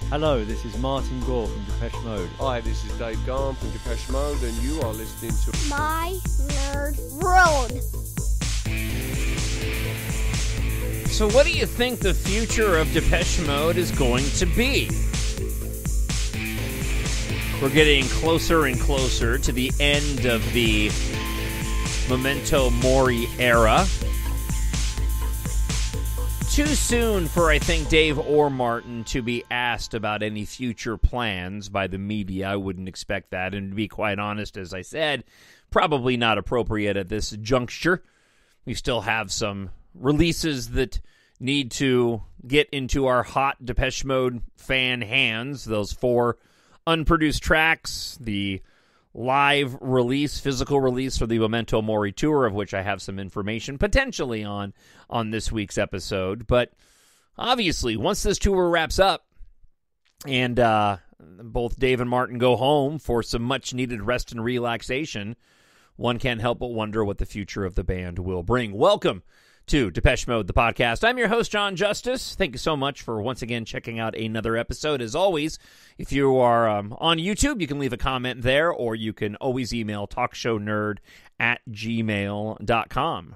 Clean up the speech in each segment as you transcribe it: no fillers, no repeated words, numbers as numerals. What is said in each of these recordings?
Hello, this is Martin Gore from Depeche Mode. Hi, this is Dave Gahan from Depeche Mode, and you are listening to My Nerd World. So what do you think the future of Depeche Mode is going to be? We're getting closer and closer to the end of the Memento Mori era. Too soon for, I think, Dave or Martin to be asked about any future plans by the media. I wouldn't expect that, and to be quite honest, as I said, probably not appropriate at this juncture. We still have some releases that need to get into our hot Depeche Mode fan hands. Those 4 unproduced tracks, the live release, physical release for the Memento Mori tour, of which I have some information potentially on this week's episode. But obviously, once this tour wraps up and both Dave and Martin go home for some much-needed rest and relaxation, one can't help but wonder what the future of the band will bring. Welcome to Depeche Mode, the podcast. I'm your host, Jon Justice. Thank you so much for once again checking out another episode. As always, if you are on YouTube, you can leave a comment there, or you can always email talkshownerd@gmail.com.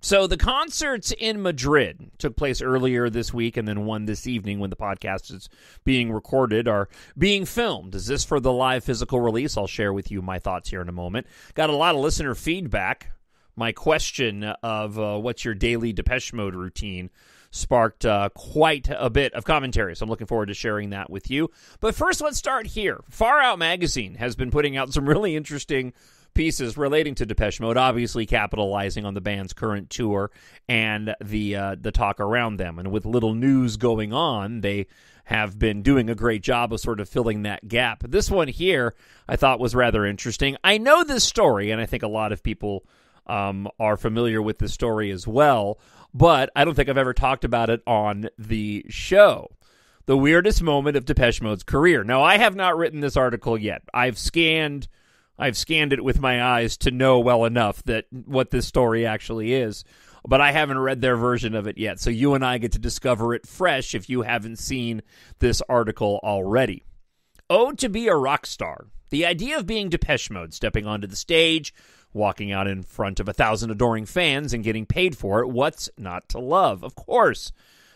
So the concerts in Madrid took place earlier this week, and then one this evening when the podcast is being recorded are being filmed. Is this for the live physical release? I'll share with you my thoughts here in a moment. Got a lot of listener feedback. My question of what's your daily Depeche Mode routine sparked quite a bit of commentary, so I'm looking forward to sharing that with you. But first, let's start here. Far Out Magazine has been putting out some really interesting pieces relating to Depeche Mode, obviously capitalizing on the band's current tour and the talk around them. And with little news going on, they have been doing a great job of sort of filling that gap. This one here I thought was rather interesting. I know this story, and I think a lot of people are familiar with the story as well, but I don't think I've ever talked about it on the show. The weirdest moment of Depeche Mode's career. Now, I have not written this article yet. I've scanned it with my eyes to know well enough that what this story actually is, but I haven't read their version of it yet. So you and I get to discover it fresh if you haven't seen this article already. Ode to be a rock star. The idea of being Depeche Mode, stepping onto the stage, walking out in front of 1,000 adoring fans and getting paid for it, what's not to love? Of course,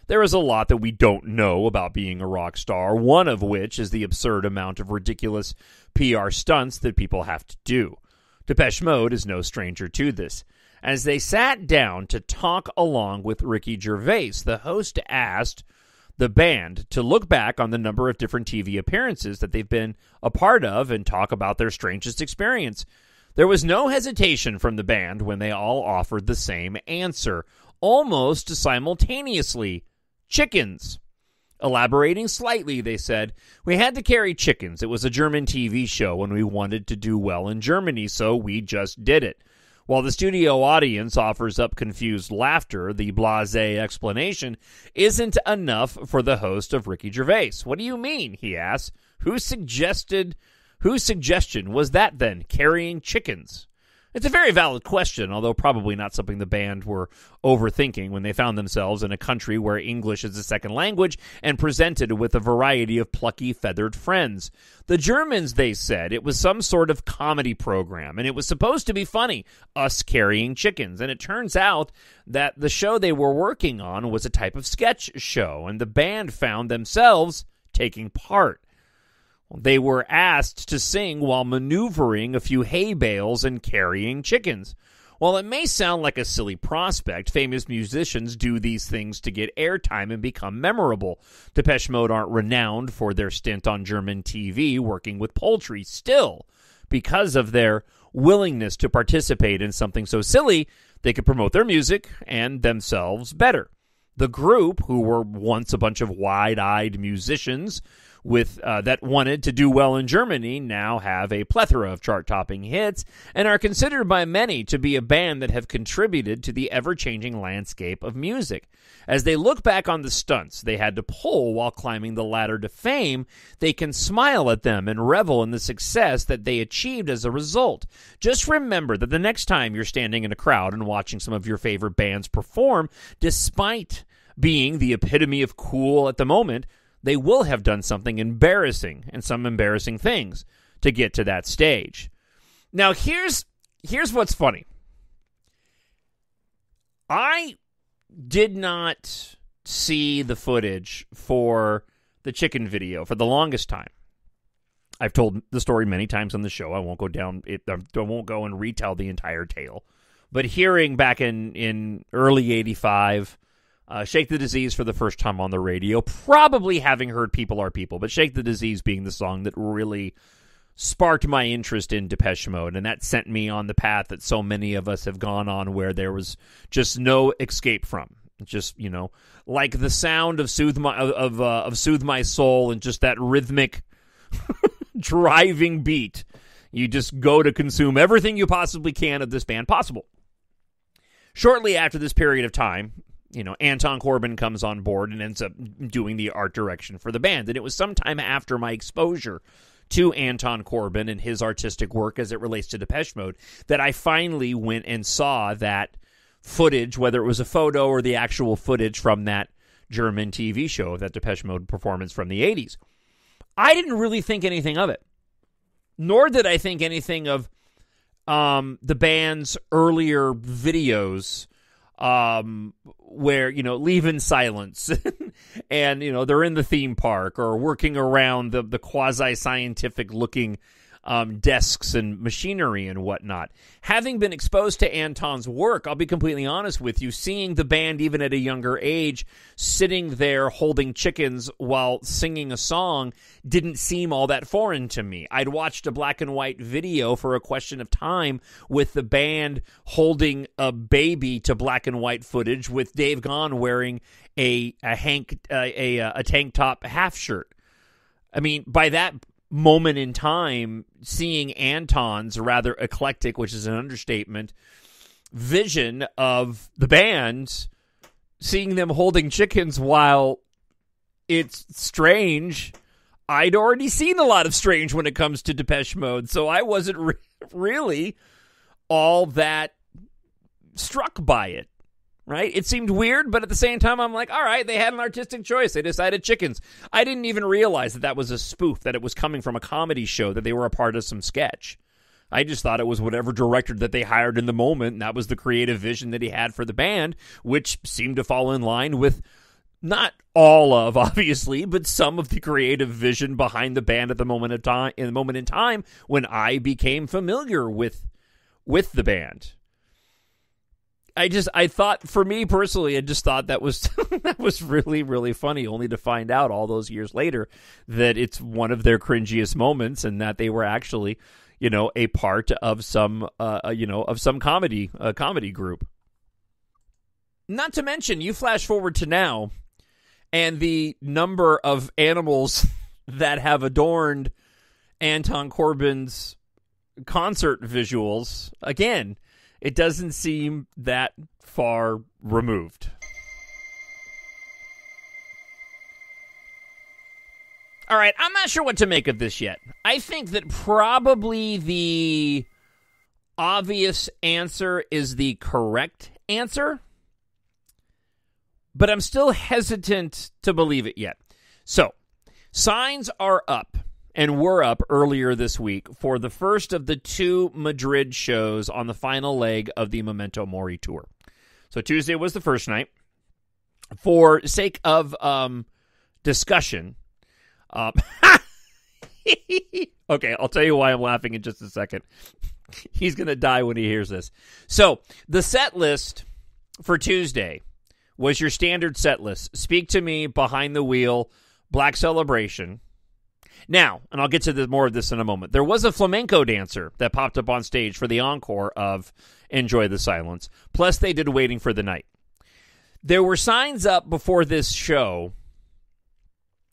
there is a lot that we don't know about being a rock star, one of which is the absurd amount of ridiculous PR stunts that people have to do. Depeche Mode is no stranger to this. As they sat down to talk along with Ricky Gervais, the host asked the band to look back on the number of different TV appearances that they've been a part of and talk about their strangest experience. There was no hesitation from the band when they all offered the same answer, almost simultaneously. Chickens. Elaborating slightly, they said, we had to carry chickens. It was a German TV show and we wanted to do well in Germany, so we just did it. While the studio audience offers up confused laughter, the blasé explanation isn't enough for the host of Ricky Gervais. What do you mean? He asks. Whose suggestion was that then, carrying chickens? It's a very valid question, although probably not something the band were overthinking when they found themselves in a country where English is a second language and presented with a variety of plucky, feathered friends. The Germans, they said, it was some sort of comedy program, and it was supposed to be funny, us carrying chickens. And it turns out that the show they were working on was a type of sketch show, and the band found themselves taking part. They were asked to sing while maneuvering a few hay bales and carrying chickens. While it may sound like a silly prospect, famous musicians do these things to get airtime and become memorable. Depeche Mode aren't renowned for their stint on German TV working with poultry. Still, because of their willingness to participate in something so silly, they could promote their music and themselves better. The group, who were once a bunch of wide-eyed musicians that wanted to do well in Germany, now have a plethora of chart-topping hits and are considered by many to be a band that have contributed to the ever-changing landscape of music. As they look back on the stunts they had to pull while climbing the ladder to fame, they can smile at them and revel in the success that they achieved as a result. Just remember that the next time you're standing in a crowd and watching some of your favorite bands perform, despite being the epitome of cool at the moment, they will have done something embarrassing and some embarrassing things to get to that stage. Now, here's what's funny. I did not see the footage for the chicken video for the longest time. I've told the story many times on the show. I won't go down it. I won't go and retell the entire tale. But hearing back in early '85, Shake the Disease for the first time on the radio, probably having heard People Are People, but Shake the Disease being the song that really sparked my interest in Depeche Mode, and that sent me on the path that so many of us have gone on, where there was just no escape from. Just, like the sound of Soothe My Soul, and just that rhythmic driving beat. You just go to consume everything you possibly can of this band possible. Shortly after this period of time, Anton Corbijn comes on board and ends up doing the art direction for the band. And it was sometime after my exposure to Anton Corbijn and his artistic work as it relates to Depeche Mode that I finally went and saw that footage, whether it was a photo or the actual footage from that German TV show, that Depeche Mode performance from the 80s. I didn't really think anything of it, nor did I think anything of the band's earlier videos where, Leave in Silence and, they're in the theme park or working around the quasi-scientific looking desks and machinery and whatnot. Having been exposed to Anton's work, I'll be completely honest with you, seeing the band even at a younger age sitting there holding chickens while singing a song didn't seem all that foreign to me. I'd watched a black and white video for A Question of Time with the band holding a baby to black and white footage with Dave Gahan wearing a tank top half shirt. I mean, by that moment in time, seeing Anton's rather eclectic, which is an understatement, vision of the band, seeing them holding chickens while it's strange. I'd already seen a lot of strange when it comes to Depeche Mode, so I wasn't really all that struck by it. Right? It seemed weird, but at the same time, I'm like, all right, they had an artistic choice. They decided chickens. I didn't even realize that was a spoof, that it was coming from a comedy show, that they were a part of some sketch. I just thought it was whatever director that they hired in the moment, and that was the creative vision that he had for the band, which seemed to fall in line with not all of, obviously, but some of the creative vision behind the band at the moment in time when I became familiar with the band. I thought, for me personally, I just thought that was that was really, really funny, only to find out all those years later that it's one of their cringiest moments and that they were actually, a part of some, comedy group. Not to mention, you flash forward to now, and the number of animals that have adorned Anton Corbijn's concert visuals, again, it doesn't seem that far removed. All right, I'm not sure what to make of this yet. I think that probably the obvious answer is the correct answer, but I'm still hesitant to believe it yet. So, signs are up. And we're up earlier this week for the first of the 2 Madrid shows on the final leg of the Memento Mori tour. So Tuesday was the first night. For sake of discussion, okay, I'll tell you why I'm laughing in just a second. He's going to die when he hears this. So the set list for Tuesday was your standard set list. Speak to Me, Behind the Wheel, Black Celebration. Now, and I'll get to more of this in a moment, there was a flamenco dancer that popped up on stage for the encore of Enjoy the Silence. Plus, they did Waiting for the Night. There were signs up before this show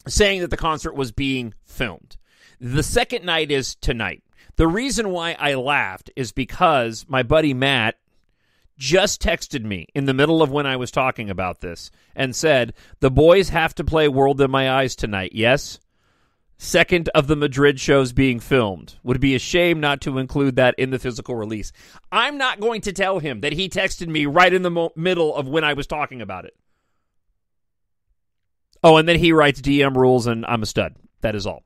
saying that the concert was being filmed. The second night is tonight. The reason why I laughed is because my buddy Matt just texted me in the middle of when I was talking about this and said, the boys have to play World in My Eyes tonight, yes? Second of the Madrid shows being filmed. Would be a shame not to include that in the physical release. I'm not going to tell him that he texted me right in the middle of when I was talking about it. Oh, and then he writes DM rules, and I'm a stud. That is all.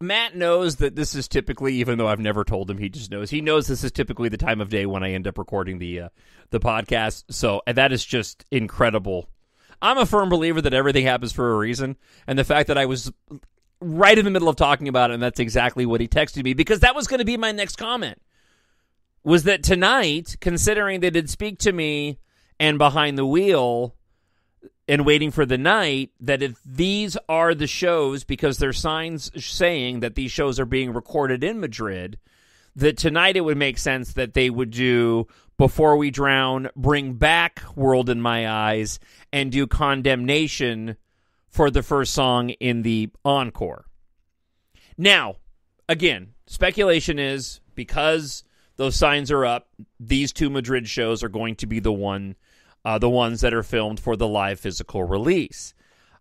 Matt knows that this is typically, even though I've never told him, he just knows. He knows this is typically the time of day when I end up recording the podcast. So that is just incredible. I'm a firm believer that everything happens for a reason, and the fact that I was right in the middle of talking about it, and that's exactly what he texted me, because that was going to be my next comment, was that tonight, considering they did Speak to Me and Behind the Wheel and Waiting for the Night, that if these are the shows, because there's signs saying that these shows are being recorded in Madrid, that tonight it would make sense that they would do Before We Drown, bring back World in My Eyes, and do Condemnation for the first song in the encore. Now, again, speculation is, because those signs are up, these two Madrid shows are going to be the ones that are filmed for the live physical release.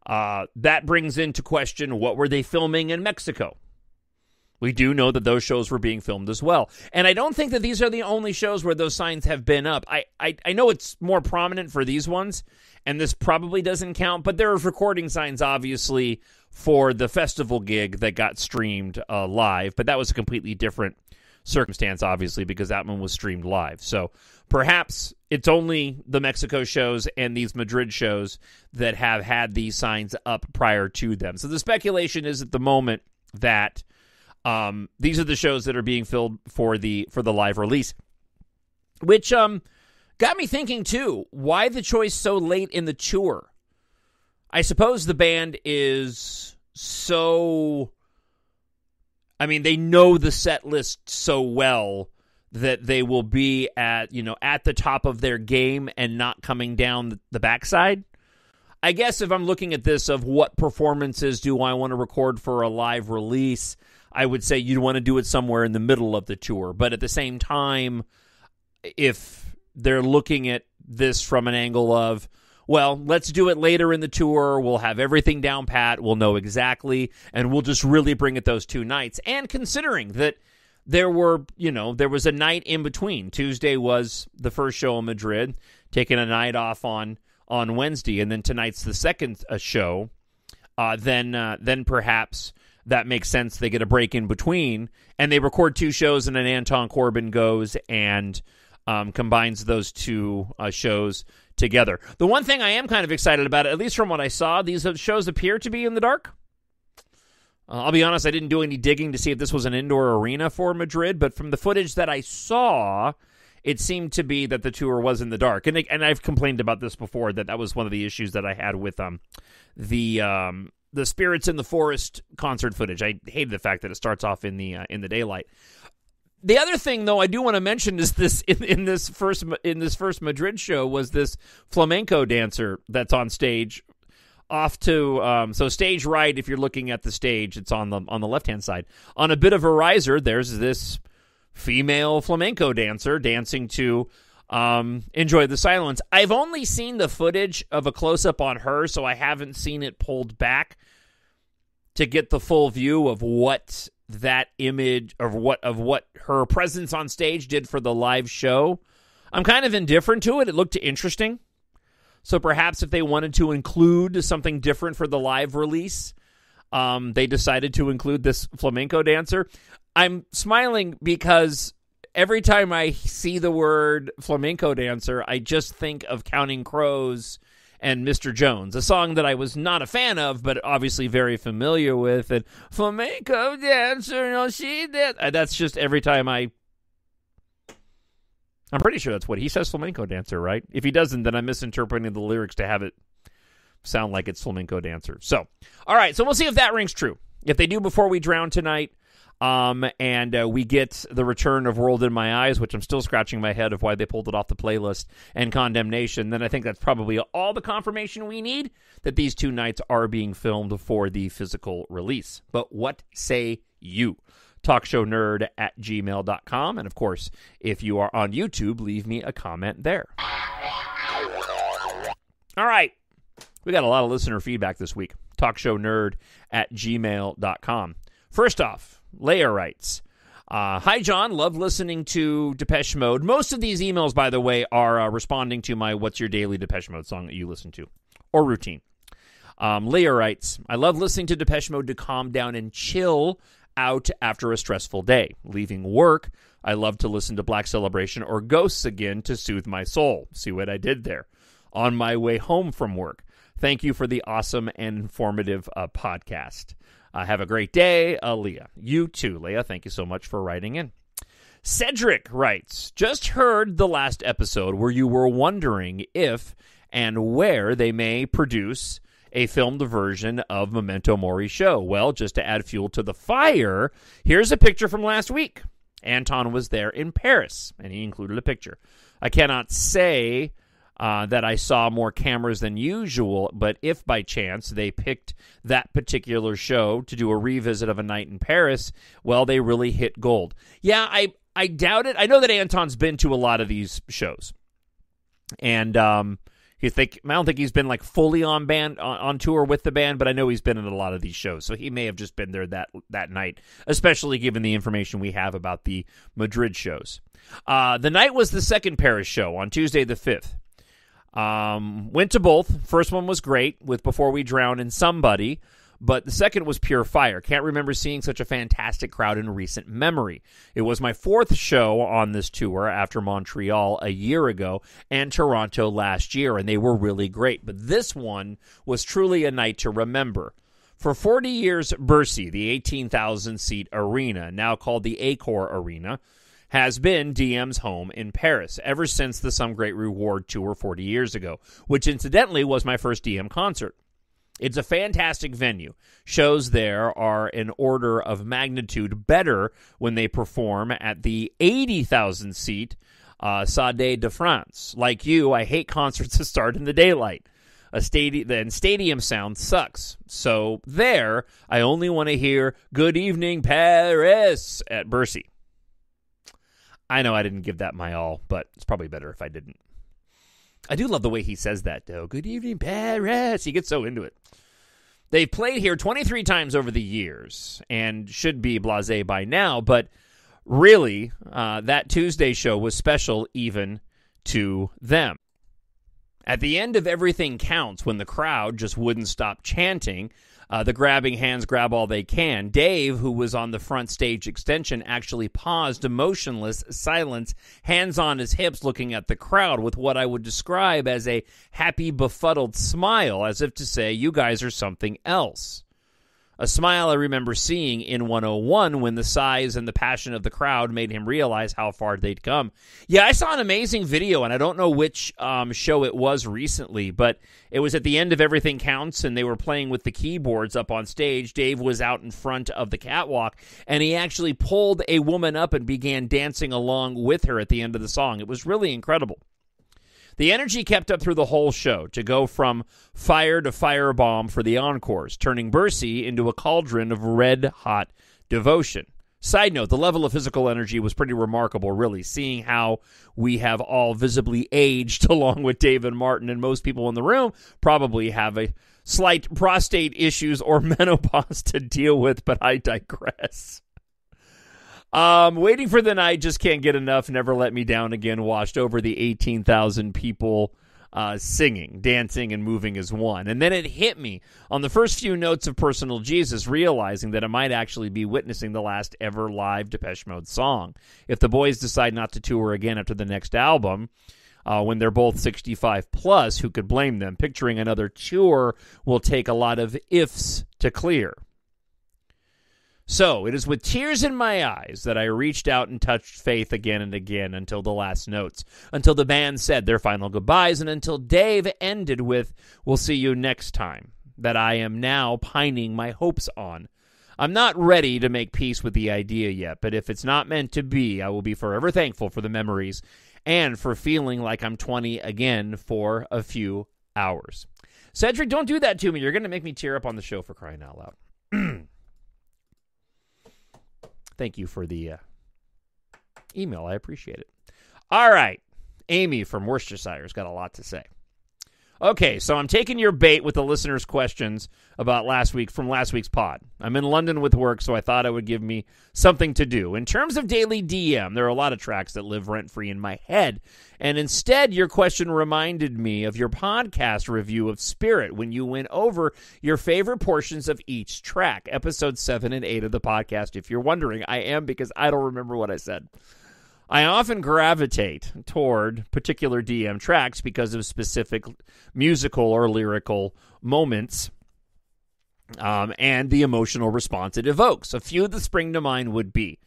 That brings into question, what were they filming in Mexico? We do know that those shows were being filmed as well. And I don't think that these are the only shows where those signs have been up. I know it's more prominent for these ones, and this probably doesn't count, but there are recording signs, obviously, for the festival gig that got streamed live, but that was a completely different circumstance, obviously, because that one was streamed live. So perhaps it's only the Mexico shows and these Madrid shows that have had these signs up prior to them. So the speculation is at the moment that these are the shows that are being filmed for the live release, which got me thinking too, why the choice so late in the tour? I suppose the band is so, I mean, they know the set list so well that they will be at the top of their game and not coming down the backside. I guess if I'm looking at this of what performances do I want to record for a live release, I would say you'd want to do it somewhere in the middle of the tour. But at the same time, if they're looking at this from an angle of, well, let's do it later in the tour, we'll have everything down pat, we'll know exactly, and we'll just really bring it those two nights. And considering that there was a night in between. Tuesday was the first show in Madrid, taking a night off on Wednesday, and then tonight's the second show. Then perhaps that makes sense. They get a break in between, and they record two shows, and then Anton Corbijn goes and combines those two shows together. The one thing I am kind of excited about, at least from what I saw, these shows appear to be in the dark. I'll be honest, I didn't do any digging to see if this was an indoor arena for Madrid, but from the footage that I saw, it seemed to be that the tour was in the dark. And I've complained about this before, that was one of the issues that I had with the Spirits in the Forest concert footage. I hated the fact that it starts off in the daylight. The other thing, though, I do want to mention is this in this first Madrid show was this flamenco dancer that's on stage. Off to so stage right. If you're looking at the stage, it's on the left hand side. On a bit of a riser, there's this female flamenco dancer dancing to Enjoy the Silence. I've only seen the footage of a close up on her, so I haven't seen it pulled back to get the full view of what that image of what her presence on stage did for the live show. I'm kind of indifferent to it. It looked interesting. So perhaps if they wanted to include something different for the live release, they decided to include this flamenco dancer. I'm smiling because every time I see the word flamenco dancer, I just think of Counting Crows and Mr. Jones, a song that I was not a fan of, but obviously very familiar with. And flamenco dancer, no, she did. That's just every time I'm pretty sure that's what he says, flamenco dancer, right? If he doesn't, then I'm misinterpreting the lyrics to have it sound like it's flamenco dancer. So, all right, so we'll see if that rings true. If they do Before We Drown tonight, and we get the return of World in My Eyes, which I'm still scratching my head of why they pulled it off the playlist, and Condemnation, then I think that's probably all the confirmation we need that these two nights are being filmed for the physical release. But what say you? TalkShowNerd@gmail.com. And, of course, if you are on YouTube, leave me a comment there. All right. We got a lot of listener feedback this week. TalkShowNerd@gmail.com. First off, Leia writes, Hi, John. Love listening to Depeche Mode. Most of these emails, by the way, are responding to my What's Your Daily Depeche Mode song that you listen to, or routine. Leah writes, I love listening to Depeche Mode to calm down and chill out after a stressful day. Leaving work, I love to listen to Black Celebration or Ghosts again to soothe my soul. See what I did there? On my way home from work. Thank you for the awesome and informative podcast. Have a great day, Leah. You too, Leah. Thank you so much for writing in. Cedric writes, just heard the last episode where you were wondering if and where they may produce a filmed version of Memento Mori's show. Well, just to add fuel to the fire, here's a picture from last week. Anton was there in Paris, and he included a picture. I cannot say that I saw more cameras than usual, but if by chance they picked that particular show to do a revisit of A Night in Paris, well, they really hit gold. Yeah, I doubt it. I know that Anton's been to a lot of these shows, and I don't think he's been like fully on tour with the band, but I know he's been in a lot of these shows, so he may have just been there that night, especially given the information we have about the Madrid shows. The night was the second Paris show on Tuesday the 5th. Went to both. First one was great with Before We Drown and Somebody, but the second was pure fire. Can't remember seeing such a fantastic crowd in recent memory. It was my fourth show on this tour after Montreal a year ago and Toronto last year, and they were really great. But this one was truly a night to remember. For 40 years, Bercy, the 18,000-seat arena, now called the Accor Arena, has been DM's home in Paris ever since the Some Great Reward tour 40 years ago, which incidentally was my first DM concert. It's a fantastic venue. Shows there are an order of magnitude better when they perform at the 80,000-seat Stade de France. Like you, I hate concerts that start in the daylight. Stadium sound sucks. So there, I only want to hear Good Evening Paris at Bercy. I know I didn't give that my all, but it's probably better if I didn't. I do love the way he says that, though. Good evening, Paris. He gets so into it. They've played here 23 times over the years and should be blasé by now, but really, that Tuesday show was special even to them. At the end of Everything Counts, when the crowd just wouldn't stop chanting, the grabbing hands grab all they can, Dave, who was on the front stage extension, actually paused, motionless, silence, hands on his hips, looking at the crowd with what I would describe as a happy, befuddled smile, as if to say, you guys are something else. A smile I remember seeing in 101 when the size and the passion of the crowd made him realize how far they'd come. Yeah, I saw an amazing video, and I don't know which show it was recently, but it was at the end of Everything Counts, and they were playing with the keyboards up on stage. Dave was out in front of the catwalk, and he actually pulled a woman up and began dancing along with her at the end of the song. It was really incredible. The energy kept up through the whole show, to go from fire to firebomb for the encores, turning Bercy into a cauldron of red-hot devotion. Side note, the level of physical energy was pretty remarkable, really, seeing how we have all visibly aged along with Dave and Martin, and most people in the room probably have a slight prostate issues or menopause to deal with, but I digress. Waiting for the Night, Just Can't Get Enough, Never Let Me Down Again washed over the 18,000 people singing, dancing, and moving as one. And then it hit me on the first few notes of Personal Jesus, realizing that I might actually be witnessing the last ever live Depeche Mode song. If the boys decide not to tour again after the next album, when they're both 65 plus, who could blame them? Picturing another tour will take a lot of ifs to clear. So, it is with tears in my eyes that I reached out and touched faith again and again until the last notes, until the band said their final goodbyes, and until Dave ended with, "We'll see you next time," that I am now pining my hopes on. I'm not ready to make peace with the idea yet, but if it's not meant to be, I will be forever thankful for the memories and for feeling like I'm 20 again for a few hours. Cedric, don't do that to me. You're going to make me tear up on the show, for crying out loud. Thank you for the email. I appreciate it. All right. Amy from Worcestershire's got a lot to say. Okay, so I'm taking your bait with the listeners' questions about last week's pod. I'm in London with work, so I thought it would give me something to do. In terms of daily DM, there are a lot of tracks that live rent-free in my head. And instead, your question reminded me of your podcast review of Spirit when you went over your favorite portions of each track, episodes 7 and 8 of the podcast. If you're wondering, I am, because I don't remember what I said. I often gravitate toward particular DM tracks because of specific musical or lyrical moments and the emotional response it evokes. A few that spring to mind would be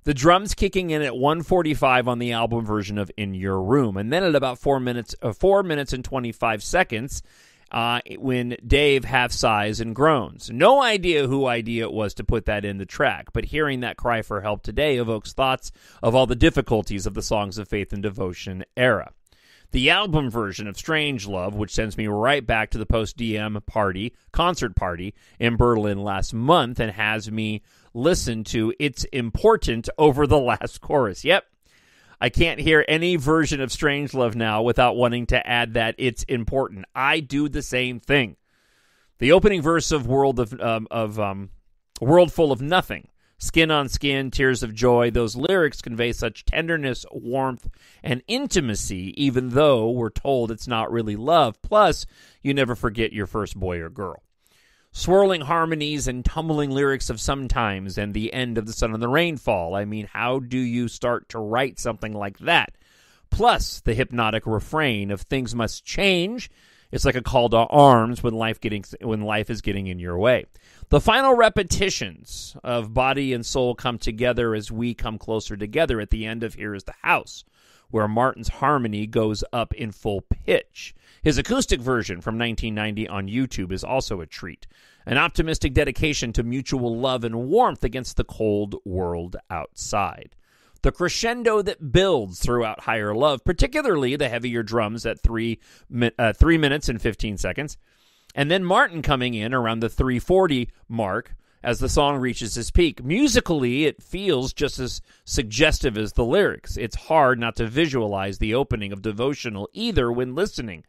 the drums kicking in at 1:45 on the album version of In Your Room, and then at about 4 minutes and 25 seconds when Dave half sighs and groans. No idea who idea it was to put that in the track, but hearing that cry for help today evokes thoughts of all the difficulties of the Songs of Faith and Devotion era. The album version of Strangelove, which sends me right back to the post-DM concert party in Berlin last month and has me listen to It's Important over the last chorus. Yep. I can't hear any version of Strangelove now without wanting to add that it's important. I do the same thing. The opening verse of World Full of Nothing, Skin on Skin, Tears of Joy, those lyrics convey such tenderness, warmth, and intimacy, even though we're told it's not really love. Plus, you never forget your first boy or girl. Swirling harmonies and tumbling lyrics of Sometimes and the end of The Sun and the Rainfall. I mean, how do you start to write something like that? Plus, the hypnotic refrain of things must change. It's like a call to arms when life is getting in your way. The final repetitions of body and soul come together as we come closer together at the end of Here Is the House, where Martin's harmony goes up in full pitch. His acoustic version from 1990 on YouTube is also a treat. An optimistic dedication to mutual love and warmth against the cold world outside. The crescendo that builds throughout Higher Love, particularly the heavier drums at 3 minutes and 15 seconds. And then Martin coming in around the 3:40 mark as the song reaches its peak. Musically, it feels just as suggestive as the lyrics. It's hard not to visualize the opening of Devotional either when listening.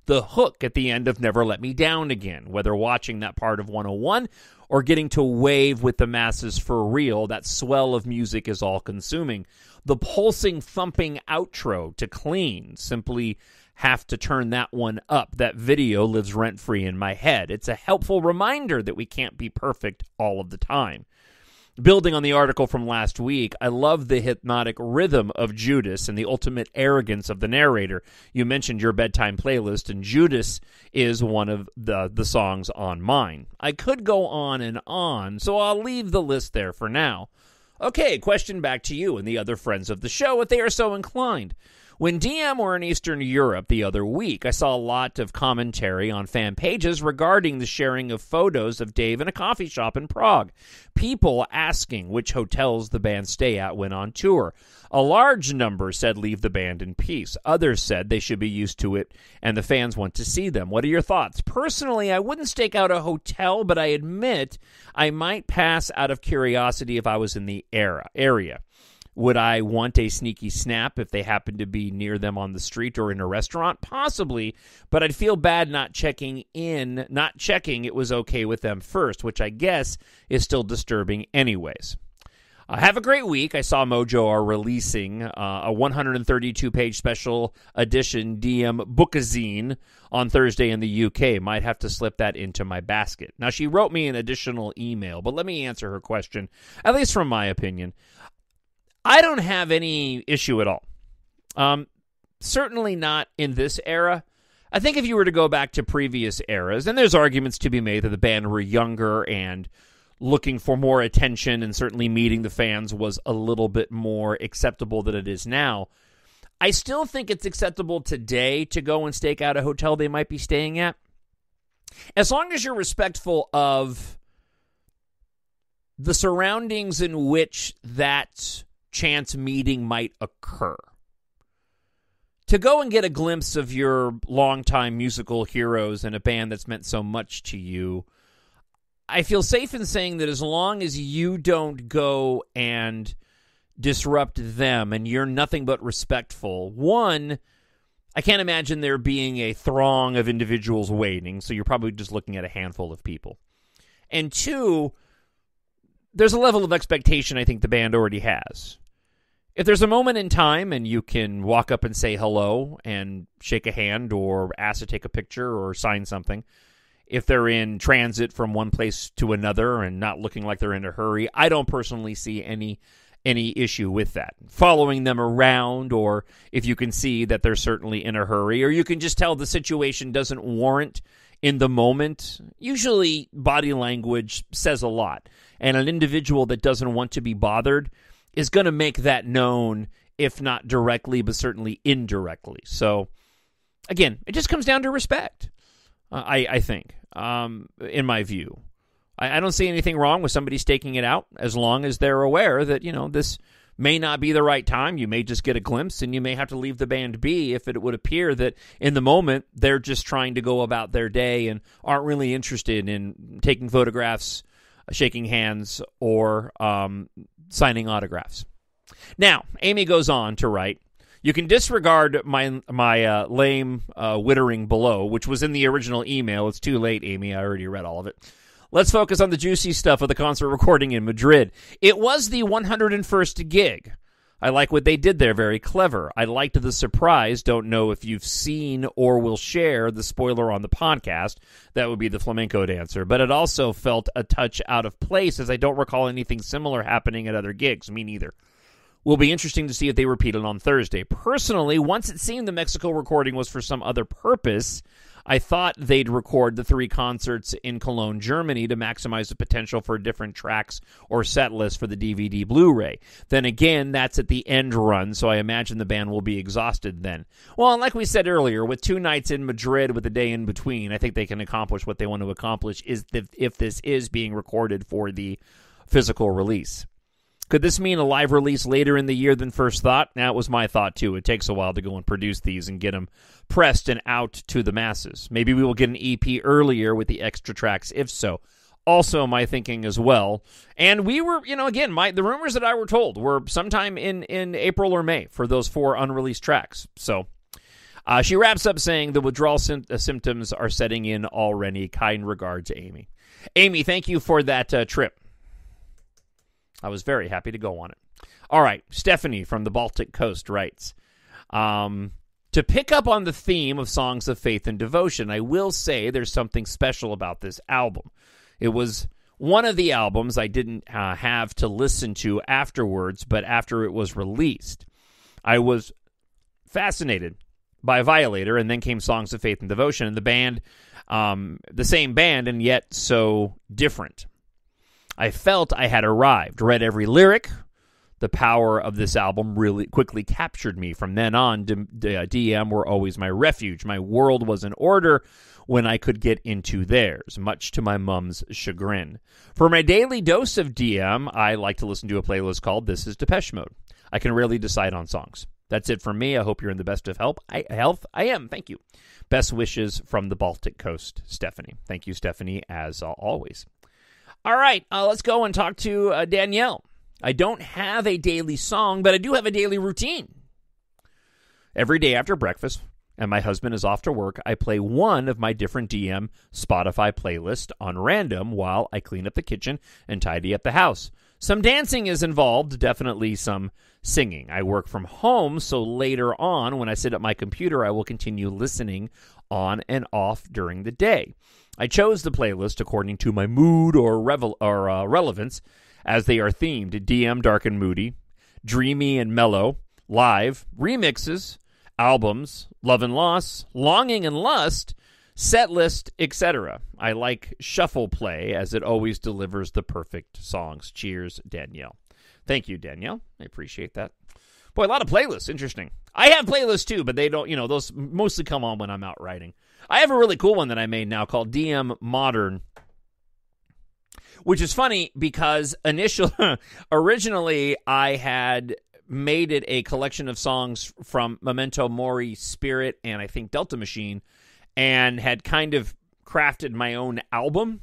The hook at the end of Never Let Me Down Again, whether watching that part of 101 or getting to wave with the masses for real, that swell of music is all-consuming. The pulsing, thumping outro to Clean, simply have to turn that one up. That video lives rent-free in my head. It's a helpful reminder that we can't be perfect all of the time. Building on the article from last week, I love the hypnotic rhythm of Judas and the ultimate arrogance of the narrator. You mentioned your bedtime playlist, and Judas is one of the songs on mine. I could go on, so I'll leave the list there for now. Okay, question back to you and the other friends of the show if they are so inclined. When DM were in Eastern Europe the other week, I saw a lot of commentary on fan pages regarding the sharing of photos of Dave in a coffee shop in Prague. People asking which hotels the band stay at when on tour. A large number said leave the band in peace. Others said they should be used to it and the fans want to see them. What are your thoughts? Personally, I wouldn't stake out a hotel, but I admit I might pass out of curiosity if I was in the area. Would I want a sneaky snap if they happen to be near them on the street or in a restaurant? Possibly, but I'd feel bad not checking it was okay with them first, which I guess is still disturbing anyways. Have a great week. I saw Mojo are releasing a 132-page special edition DM bookazine on Thursday in the UK. Might have to slip that into my basket. Now, she wrote me an additional email, but let me answer her question, at least from my opinion. I don't have any issue at all. Certainly not in this era. I think if you were to go back to previous eras, and there's arguments to be made that the band were younger and looking for more attention, and certainly meeting the fans was a little bit more acceptable than it is now. I still think it's acceptable today to go and stake out a hotel they might be staying at, as long as you're respectful of the surroundings in which that chance meeting might occur. To go and get a glimpse of your longtime musical heroes and a band that's meant so much to you, I feel safe in saying that as long as you don't go and disrupt them and you're nothing but respectful, one, I can't imagine there being a throng of individuals waiting, so you're probably just looking at a handful of people. And two, there's a level of expectation I think the band already has. If there's a moment in time and you can walk up and say hello and shake a hand or ask to take a picture or sign something, if they're in transit from one place to another and not looking like they're in a hurry, I don't personally see any issue with that. Following them around, or if you can see that they're certainly in a hurry, or you can just tell the situation doesn't warrant in the moment. Usually body language says a lot, and an individual that doesn't want to be bothered is going to make that known, if not directly, but certainly indirectly. So, again, it just comes down to respect, I think, in my view. I don't see anything wrong with somebody staking it out as long as they're aware that, this may not be the right time. You may just get a glimpse, and you may have to leave the band be if it would appear that in the moment they're just trying to go about their day and aren't really interested in taking photographs, shaking hands, or signing autographs. Now, Amy goes on to write, you can disregard my lame wittering below, which was in the original email. It's too late, Amy. I already read all of it. Let's focus on the juicy stuff of the concert recording in Madrid. It was the 101st gig. I like what they did there. Very clever. I liked the surprise. Don't know if you've seen or will share the spoiler on the podcast. That would be the flamenco dancer. But it also felt a touch out of place, as I don't recall anything similar happening at other gigs. Me neither. Will be interesting to see if they repeat it on Thursday. Personally, once it seemed the Mexico recording was for some other purpose, I thought they'd record the 3 concerts in Cologne, Germany to maximize the potential for different tracks or set lists for the DVD Blu-ray. Then again, that's at the end run, so I imagine the band will be exhausted then. Well, and like we said earlier, with 2 nights in Madrid with a day in between, I think they can accomplish what they want to accomplish if this is being recorded for the physical release. Could this mean a live release later in the year than first thought? That was my thought, too. It takes a while to go and produce these and get them pressed and out to the masses. Maybe we will get an EP earlier with the extra tracks, if so. Also, my thinking as well. And we were, again, the rumors that I were told were sometime in April or May for those 4 unreleased tracks. So, she wraps up saying the withdrawal symptoms are setting in already. Kind regards, Amy. Amy, thank you for that trip. I was very happy to go on it. All right, Stephanie from the Baltic Coast writes, to pick up on the theme of songs of faith and devotion, I will say there's something special about this album. It was one of the albums I didn't have to listen to afterwards, but after it was released. I was fascinated by Violator, and then came Songs of Faith and Devotion, and the band, the same band, and yet so different. I felt I had arrived, read every lyric. The power of this album really quickly captured me. From then on, DM were always my refuge. My world was in order when I could get into theirs, much to my mom's chagrin. For my daily dose of DM, I like to listen to a playlist called This is Depeche Mode. I can rarely decide on songs. That's it for me. I hope you're in the best of health. I am. Thank you. Best wishes from the Baltic Coast, Stephanie. Thank you, Stephanie, as always. All right, let's go and talk to Danielle. I don't have a daily song, but I do have a daily routine. Every day after breakfast, and my husband is off to work, I play one of my different DM Spotify playlists on random while I clean up the kitchen and tidy up the house. Some dancing is involved, definitely some singing. I work from home, so later on, when I sit at my computer, I will continue listening on and off during the day. I chose the playlist according to my mood or relevance, as they are themed: DM dark and moody, dreamy and mellow, live, remixes, albums, love and loss, longing and lust, set list, etc. I like shuffle play as it always delivers the perfect songs. Cheers, Danielle. Thank you, Danielle. I appreciate that. Boy, a lot of playlists. Interesting. I have playlists too, but they don't, those mostly come on when I'm out writing. I have a really cool one that I made now called DM Modern, which is funny because originally I had made it a collection of songs from Memento Mori, Spirit, and I think Delta Machine, and had kind of crafted my own album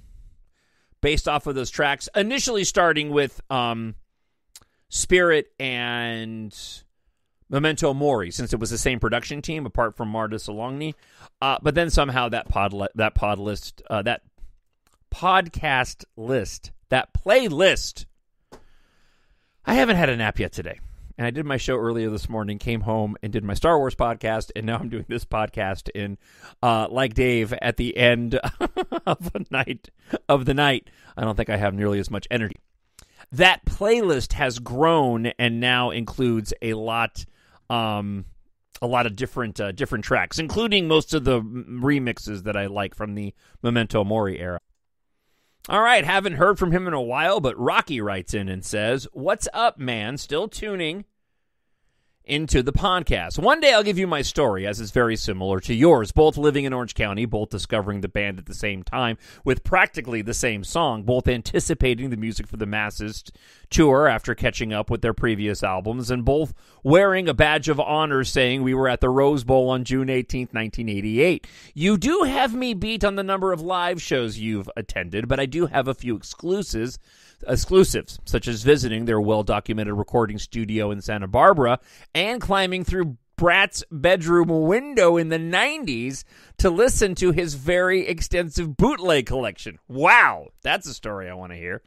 based off of those tracks, initially starting with Spirit and Memento Mori, since it was the same production team apart from Marta Sologny. But then somehow that playlist. I haven't had a nap yet today. And I did my show earlier this morning, came home and did my Star Wars podcast, and now I'm doing this podcast in, like Dave, at the end of the night. I don't think I have nearly as much energy. That playlist has grown and now includes a lot of different tracks, including most of the remixes that I like from the Memento Mori era. All right, haven't heard from him in a while, but Rocky writes in and says, "What's up, man? Still tuning into the podcast. One day I'll give you my story, as it's very similar to yours. Both living in Orange County, both discovering the band at the same time with practically the same song, both anticipating the Music for the Masses tour after catching up with their previous albums, and both wearing a badge of honor saying we were at the Rose Bowl on June 18th, 1988. You do have me beat on the number of live shows you've attended, but I do have a few exclusives, such as visiting their well-documented recording studio in Santa Barbara and climbing through Brat's bedroom window in the 90s to listen to his very extensive bootleg collection. Wow, that's a story I want to hear.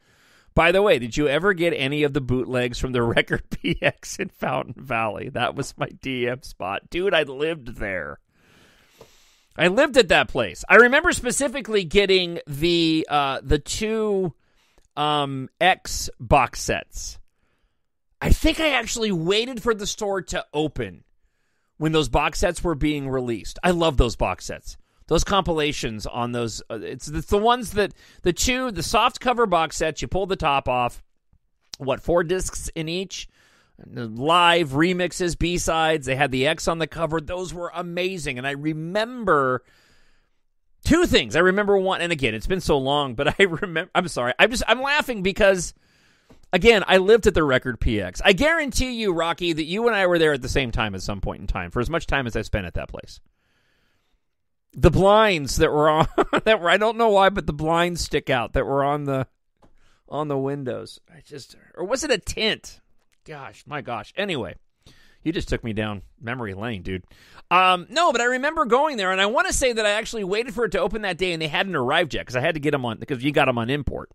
By the way, did you ever get any of the bootlegs from the Record PX in Fountain Valley? That was my DM spot. Dude, I lived there. I lived at that place. I remember specifically getting the two X box sets. I think I actually waited for the store to open when those box sets were being released. I love those box sets. Those compilations on those, it's the ones that, the soft cover box sets, you pull the top off, 4 discs in each, live remixes, B-sides, they had the X on the cover. Those were amazing, and I remember 2 things. I remember one, and again, it's been so long, but I'm sorry. I'm laughing because, again, I lived at the Record PX. I guarantee you, Rocky, that you and I were there at the same time at some point in time, for as much time as I spent at that place. The blinds that were on, I don't know why, but the blinds stick out that were on the windows. Or was it a tint? My gosh. Anyway. You just took me down memory lane, dude. No, but I remember going there, and I want to say that I actually waited for it to open that day, and they hadn't arrived yet, because I had to get them on, because you got them on import.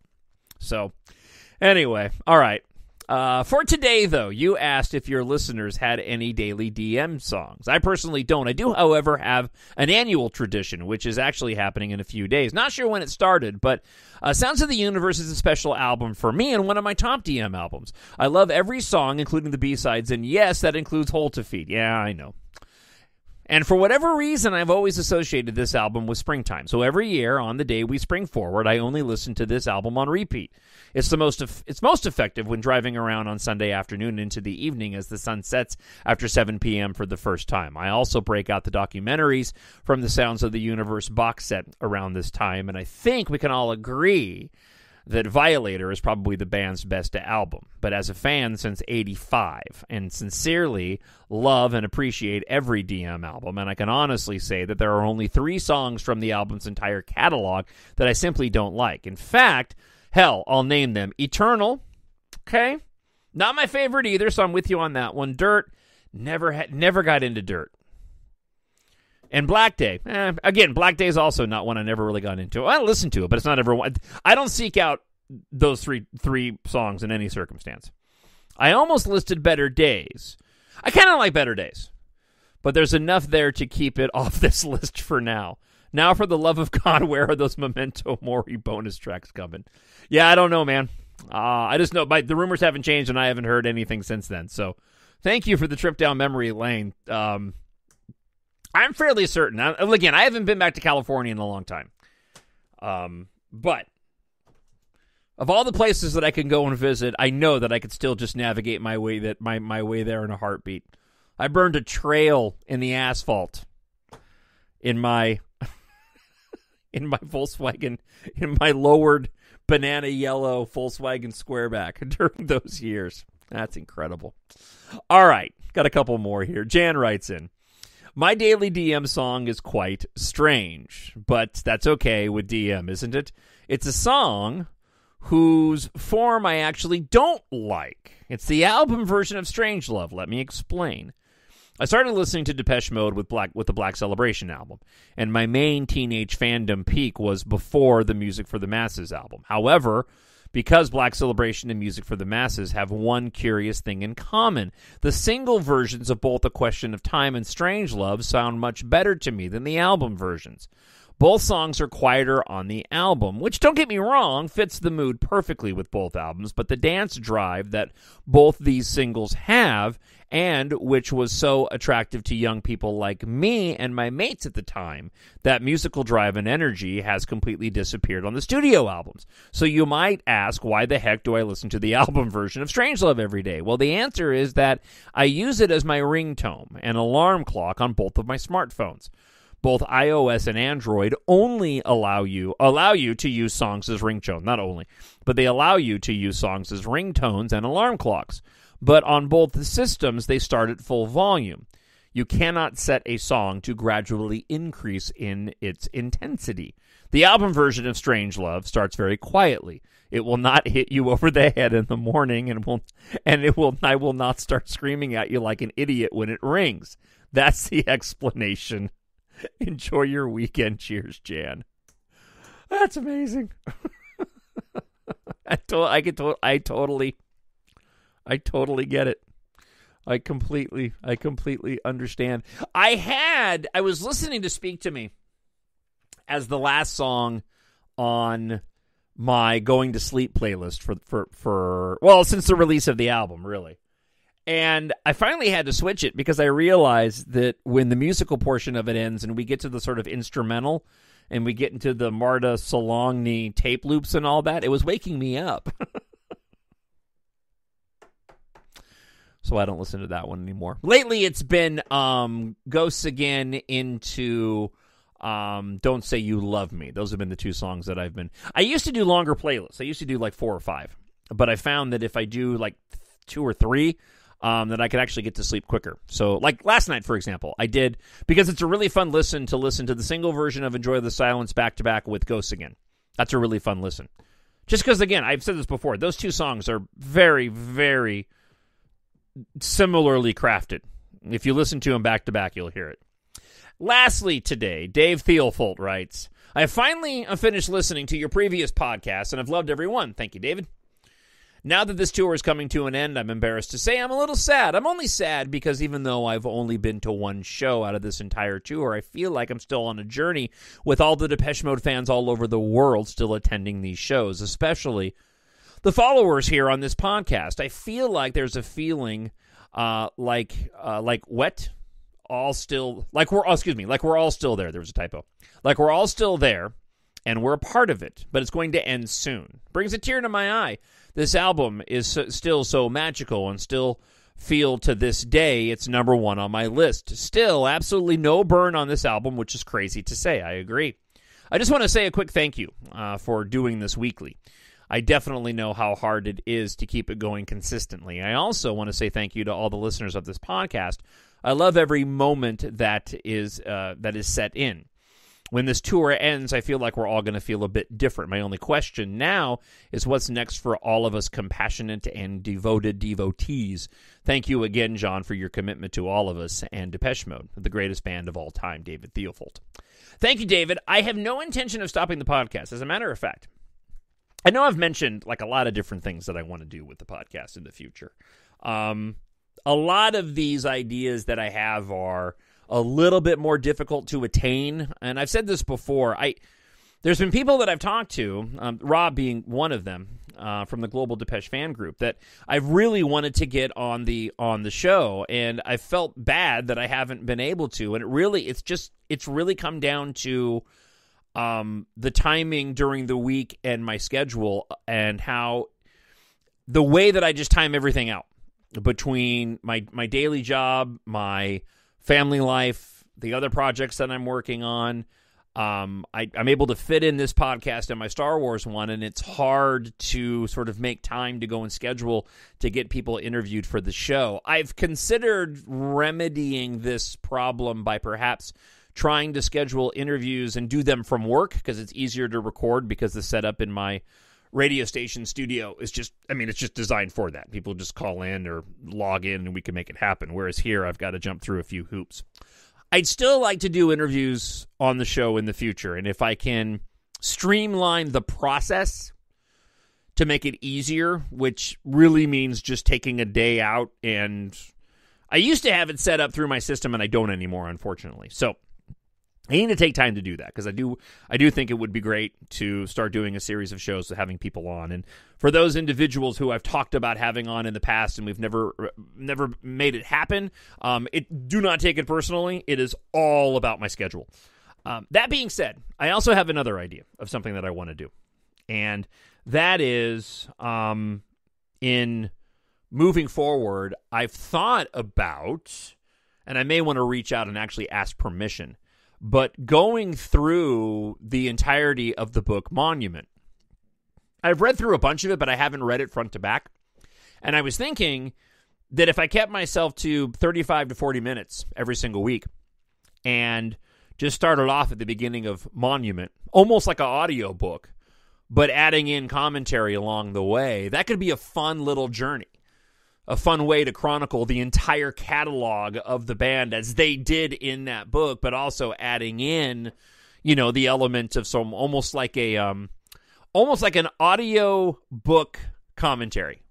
So, anyway, all right. For today, though, you asked if your listeners had any daily DM songs. I personally don't. I do, however, have an annual tradition, which is actually happening in a few days. Not sure when it started, but Sounds of the Universe is a special album for me and one of my top DM albums. I love every song, including the B-sides, and yes, that includes Hold to Feet. Yeah, I know. And for whatever reason, I've always associated this album with springtime. So every year, on the day we spring forward, I only listen to this album on repeat. It's most effective when driving around on Sunday afternoon into the evening as the sun sets after 7 p.m. for the first time. I also break out the documentaries from the Sounds of the Universe box set around this time, and I think we can all agree that Violator is probably the band's best album. But as a fan since 85, and sincerely love and appreciate every DM album, and I can honestly say that there are only 3 songs from the album's entire catalog that I simply don't like. In fact, hell, I'll name them. Eternal, okay? Not my favorite either, so I'm with you on that one. Dirt, never got into Dirt. And Black Day. Again, Black Day is also not one I never really got into. I listen to it, but it's not ever one. I don't seek out those three songs in any circumstance. I almost listed Better Days. I kind of like Better Days, but there's enough there to keep it off this list for now. Now, for the love of God, where are those Memento Mori bonus tracks coming? Yeah, I don't know, man. I just know the rumors haven't changed, and I haven't heard anything since then. So, thank you for the trip down memory lane. I'm fairly certain. Again, I haven't been back to California in a long time. But of all the places that I can go and visit, I know that I could still just navigate my way there in a heartbeat. I burned a trail in the asphalt in my Volkswagen, in my lowered banana yellow Volkswagen Squareback during those years. That's incredible. All right, got a couple more here. Jan writes in, my daily DM song is quite strange, but that's okay with DM, isn't it? It's a song whose form I actually don't like. It's the album version of Strangelove. Let me explain. I started listening to Depeche Mode with the Black Celebration album, and my main teenage fandom peak was before the Music for the Masses album. However, because Black Celebration and Music for the Masses have one curious thing in common, the single versions of both A Question of Time and Strangelove sound much better to me than the album versions. Both songs are quieter on the album, which, don't get me wrong, fits the mood perfectly with both albums, but the dance drive that both these singles have, and which was so attractive to young people like me and my mates at the time, that musical drive and energy has completely disappeared on the studio albums. So you might ask, why the heck do I listen to the album version of Strangelove every day? Well, the answer is that I use it as my ringtone and alarm clock on both of my smartphones. Both iOS and Android only allow you to use songs as ringtone. Not only, but they allow you to use songs as ringtones and alarm clocks. But on both the systems, they start at full volume. You cannot set a song to gradually increase in its intensity. The album version of Strangelove starts very quietly. It will not hit you over the head in the morning, I will not start screaming at you like an idiot when it rings. That's the explanation. Enjoy your weekend. Cheers, Jan. That's amazing. I totally get it. I completely understand. I was listening to Speak to Me as the last song on my going to sleep playlist for since the release of the album, really. And I finally had to switch it because I realized that when the musical portion of it ends and we get to the sort of instrumental and we get into the Marta Solongni tape loops and all that, it was waking me up. So I don't listen to that one anymore. Lately, it's been Ghosts Again into Don't Say You Love Me. Those have been the two songs that I've been... I used to do longer playlists. I used to do like 4 or 5. But I found that if I do like 2 or 3... that I could actually get to sleep quicker. So, like last night, for example, I did, because it's a really fun listen to the single version of Enjoy the Silence back-to-back with Ghosts Again. That's a really fun listen. Just because, again, I've said this before, those two songs are very, very similarly crafted. If you listen to them back-to-back, you'll hear it. Lastly today, Dave Theofolt writes, I finally finished listening to your previous podcast, and I've loved every one. Thank you, David. Now that this tour is coming to an end, I'm embarrassed to say I'm a little sad. I'm only sad because even though I've only been to one show out of this entire tour, I feel like I'm still on a journey with all the Depeche Mode fans all over the world still attending these shows, especially the followers here on this podcast. I feel like there's a feeling like we're all still there. There was a typo. Like we're all still there and we're a part of it, but it's going to end soon. Brings a tear to my eye. This album is still so magical and still feel to this day it's number one on my list. Still, absolutely no burn on this album, which is crazy to say. I agree. I just want to say a quick thank you for doing this weekly. I definitely know how hard it is to keep it going consistently. I also want to say thank you to all the listeners of this podcast. I love every moment that is set in. When this tour ends, I feel like we're all going to feel a bit different. My only question now is what's next for all of us compassionate and devoted devotees. Thank you again, John, for your commitment to all of us and Depeche Mode, the greatest band of all time, David Theofolt. Thank you, David. I have no intention of stopping the podcast. As a matter of fact, I know I've mentioned like a lot of different things that I want to do with the podcast in the future. A lot of these ideas that I have are a little bit more difficult to attain. And I've said this before. There's been people that I've talked to, Rob being one of them, from the Global Depeche fan group, that I've really wanted to get on the show, and I felt bad that I haven't been able to. And it's really come down to the timing during the week and my schedule, and how the way that I just time everything out between my daily job, my family life, the other projects that I'm working on. I'm able to fit in this podcast and my Star Wars one, and it's hard to sort of make time to go and schedule to get people interviewed for the show. I've considered remedying this problem by perhaps trying to schedule interviews and do them from work, because it's easier to record, because the setup in my radio station studio is just, it's just designed for that. People just call in or log in and we can make it happen. Whereas here, I've got to jump through a few hoops. I'd still like to do interviews on the show in the future. And if I can streamline the process to make it easier, which really means just taking a day out. And I used to have it set up through my system and I don't anymore, unfortunately. So I need to take time to do that because I do think it would be great to start doing a series of shows having people on. And for those individuals who I've talked about having on in the past and we've never made it happen, do not take it personally. It is all about my schedule. That being said, I also have another idea of something that I want to do. And that is in moving forward, I've thought about, and I may want to reach out and actually ask permission, but going through the entirety of the book Monument. I've read through a bunch of it, but I haven't read it front to back. And I was thinking that if I kept myself to 35 to 40 minutes every single week and just started off at the beginning of Monument, almost like an audiobook, but adding in commentary along the way, that could be a fun little journey. A fun way to chronicle the entire catalog of the band as they did in that book, but also adding in, the element of some almost like an audio book commentary.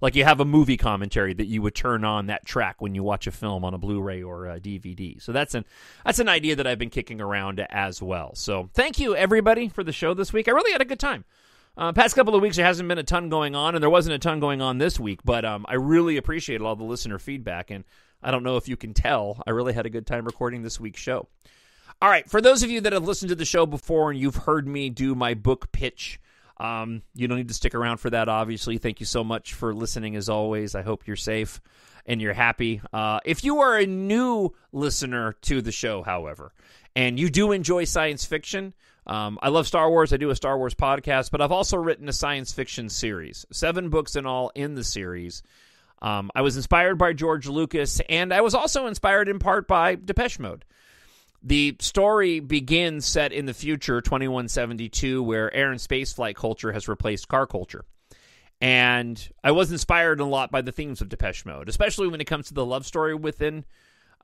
Like you have a movie commentary that you would turn on that track when you watch a film on a Blu-ray or a DVD. So that's an idea that I've been kicking around as well. So thank you everybody for the show this week. I really had a good time. Past couple of weeks, there hasn't been a ton going on, and there wasn't a ton going on this week, but I really appreciated all the listener feedback, and I don't know if you can tell, I really had a good time recording this week's show. All right, for those of you that have listened to the show before and you've heard me do my book pitch, you don't need to stick around for that, obviously. Thank you so much for listening, as always. I hope you're safe and you're happy. If you are a new listener to the show, however, and you do enjoy science fiction, I love Star Wars. I do a Star Wars podcast, but I've also written a science fiction series, 7 books in all in the series. I was inspired by George Lucas, and I was also inspired in part by Depeche Mode. The story begins set in the future, 2172, where air and spaceflight culture has replaced car culture. And I was inspired a lot by the themes of Depeche Mode, especially when it comes to the love story within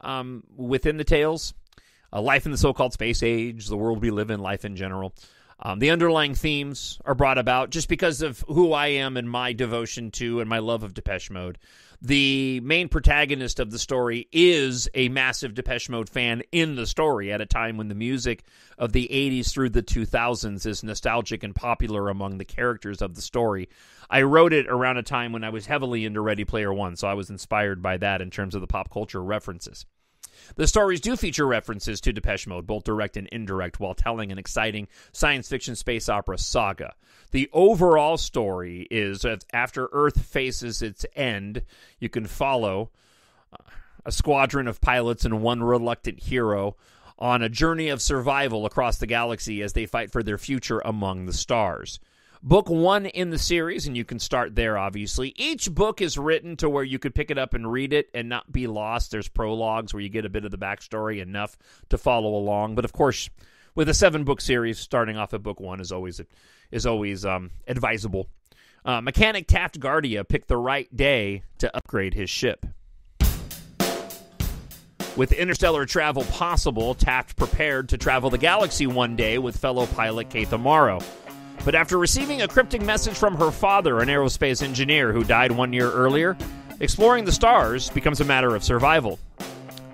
the tales. Life in the so-called space age, the world we live in, life in general. The underlying themes are brought about just because of who I am and my devotion to and my love of Depeche Mode. The main protagonist of the story is a massive Depeche Mode fan in the story at a time when the music of the 80s through the 2000s is nostalgic and popular among the characters of the story. I wrote it around a time when I was heavily into Ready Player One, so I was inspired by that in terms of the pop culture references. The stories do feature references to Depeche Mode, both direct and indirect, while telling an exciting science fiction space opera saga. The overall story is that after Earth faces its end, you can follow a squadron of pilots and one reluctant hero on a journey of survival across the galaxy as they fight for their future among the stars. Book 1 in the series, and you can start there, obviously. Each book is written to where you could pick it up and read it and not be lost. There's prologues where you get a bit of the backstory, enough to follow along. But, of course, with a 7-book series, starting off at book 1 is always advisable. Mechanic Taft Guardia picked the right day to upgrade his ship. With interstellar travel possible, Taft prepared to travel the galaxy one day with fellow pilot Keith Amaro. But after receiving a cryptic message from her father, an aerospace engineer who died 1 year earlier, exploring the stars becomes a matter of survival.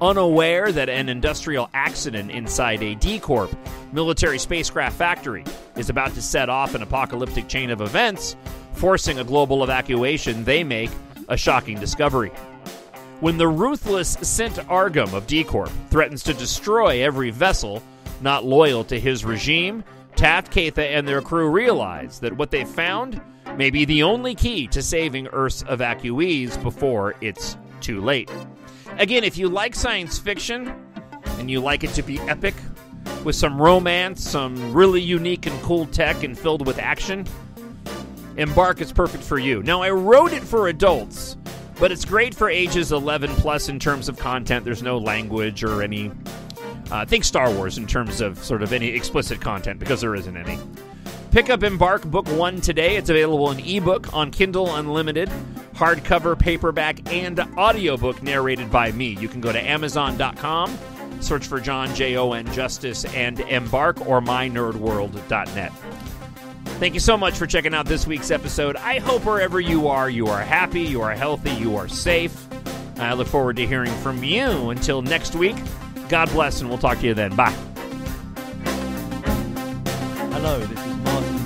Unaware that an industrial accident inside a D-Corp military spacecraft factory is about to set off an apocalyptic chain of events, forcing a global evacuation, they make a shocking discovery. When the ruthless Sint Argum of D-Corp threatens to destroy every vessel not loyal to his regime, Taft, Keitha, and their crew realize that what they've found may be the only key to saving Earth's evacuees before it's too late. Again, if you like science fiction and you like it to be epic with some romance, some really unique and cool tech and filled with action, EMBARK is perfect for you. Now, I wrote it for adults, but it's great for ages 11 plus in terms of content. There's no language or any... think Star Wars in terms of sort of any explicit content, because there isn't any. Pick up EMBARK Book 1 today. It's available in ebook, on Kindle Unlimited, hardcover, paperback, and audiobook narrated by me. You can go to Amazon.com, search for Jon, Jon Justice, and EMBARK, or mynerdworld.net. Thank you so much for checking out this week's episode. I hope wherever you are happy, you are healthy, you are safe. I look forward to hearing from you. Until next week, God bless, and we'll talk to you then. Bye. Hello, this is Martin